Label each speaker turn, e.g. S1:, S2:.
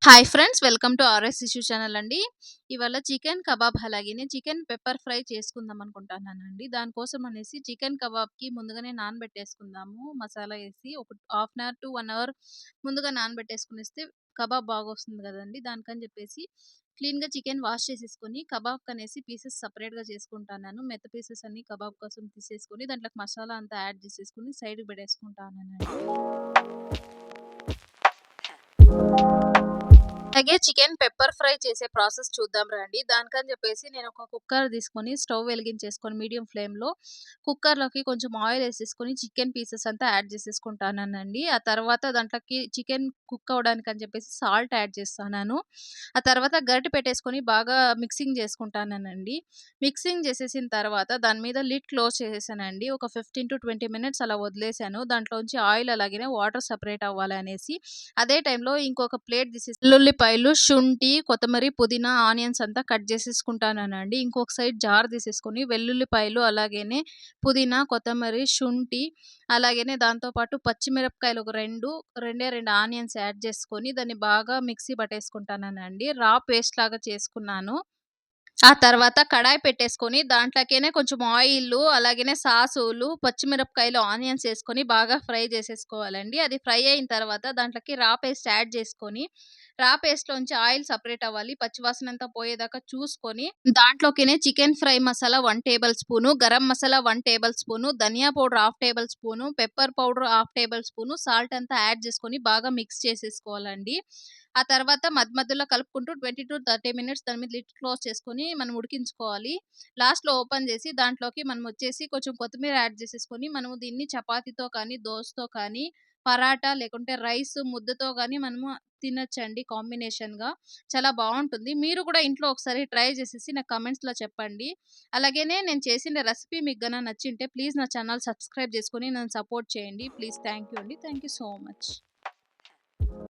S1: Hi friends, welcome to RS issue channel అండి. ఇవాళ chicken kebab అలాగే చికెన్ పెప్పర్ ఫ్రై చేసుకుందాం అనుకుంటున్నానండి. దానికోసం అనేసి చికెన్ కబాబ్‌కి ముందుగానే నానబెట్టేసుకుందాము. మసాలా ఏసి ఒక half an hour to 1 hour ముందుగా నానబెట్టేసుకొనిస్తే కబాబ్ బాగొస్తుంది గదండీ! దానికని జెప్పేసి క్లీన్‌గా చికెన్ వాష్ చేసేసుకొని కబాబ్‌కనేసి పీసెస్ సెపరేట్‌గా చేసుకుంటున్నాను. మెత్త పీసెస్ అన్నీ కబాబ్ కోసం తీసేసుకొని దాంట్లోకి మసాలా అంతా యాడ్ చేసేసుకొని సైడ్‌కి పెట్టేసుకుంటానండి. అలాగే చికెన్ పెప్పర్ ఫ్రై చేసే ప్రాసెస్ చూద్దాం రండి. దానికని చెప్పేసి నేను ఒక కుక్కర్ తీసుకొని స్టవ్ వెలిగించేసుకొని మీడియం ఫ్లేమ్‌లో కుక్కర్‌లోకి కొంచెం ఆయిల్ ఏసేసుకొని చికెన్ పీసెస్ అంతా యాడ్ చేసేసుకుంటానండి. ఆ తర్వాత దాంట్లోకి చికెన్ కుక్ అవ్వడానికని చెప్పేసి సాల్ట్ యాడ్ చేస్తున్నాను. ఆ తర్వాత గరిటె పెట్టేసుకొని బాగా మిక్సింగ్ చేసుకుంటానండి. మిక్సింగ్ చేసేసిన తర్వాత దాని మీద లిడ్ క్లోజ్ చేసేసానండి. ఒక 15-20 మినిట్స్ అలా వదిలేసాను. దాంట్లోంచి ఆయిల్ అలాగనే వాటర్ సెపరేట్ అవ్వాలి అనేసి. అదే టైంలో ఇంకొక ప్లేట్ తీసేసి వెల్లుల్లిపాయలు, శుంఠి, కొత్తమరి, పుదీనా, ఆనియన్స్ అంతా కట్ చేసేసుకుంటానండి. ఇంకొక సైడ్ జార్ తీసేసుకొని వెల్లుల్లిపాయలు అలాగేనే పుదీనా, కొత్తమరి, శుంఠి అలాగనే దాంతో పాటు పచ్చిమిరపకాయలు ఒక 2, రెండే 2 ఆనియన్స్ యాడ్ చేసుకొని దాన్ని బాగా మిక్సీ పట్టేసుకుంటానండి. పేస్ట్ లాగా చేసుకున్నాను. ఆ తర్వాత కడాయి పెట్టేసుకొని దాంట్లోకేనే కొంచెం ఆయిల్లు, అలాగనే సాసులు, పచ్చిమిరపకాయలు, ఆనియన్స్ ఏసుకొని బాగా ఫ్రై చేసేసుకోవాలండి. అది ఫ్రై అయిన తర్వాత దాంట్లోకి పేస్ట్ యాడ్ చేసుకొని, పేస్ట్‌లోంచి ఆయిల్ సెపరేట్ అవ్వాలి. పచ్చివాసనంతా పోయేదాకా చూసుకొని, దాంట్లోకినే chicken fry masala 1 tablespoon, garam masala 1 tablespoon, ధనియా powder half tablespoon, pepper powder half tablespoon, salt అంతా యాడ్ చేసుకొని బాగా మిక్స్ చేసేసుకోవాలండి. ఆ తర్వాత మధ్యలో కలుపుకుంటూ 20-30 మినిట్స్ దాని మీద లిడ్ క్లోజ్ చేసుకొని మనం ఉడికించుకోవాలి. లాస్ట్‌లో ఓపెన్ చేసి దాంట్లోకి మనం వచ్చేసి కొంచెం కొత్తిమీర యాడ్ చేసేసుకొని మనము దీన్ని చపాతీతో కానీ, దోసతో కానీ, పరాటా లేకుంటే రైస్ ముద్దతో గాని మనము తినొచ్చండి కాంబినేషన్‌గా. చాలా బావుంటుంది. మీరు కూడా ఇంట్లో ఒకసారి ట్రై చేసేసి నాకు కామెంట్స్‌లో చెప్పండి. అలాగనే నేను చేసిన రెసిపీ మీకు గన నచ్చింటే ప్లీజ్ నా ఛానల్ సబ్స్క్రైబ్ చేసుకొని నన్ను సపోర్ట్ చేయండి. ప్లీజ్ థాంక్ యూ అండి. Thank you so much.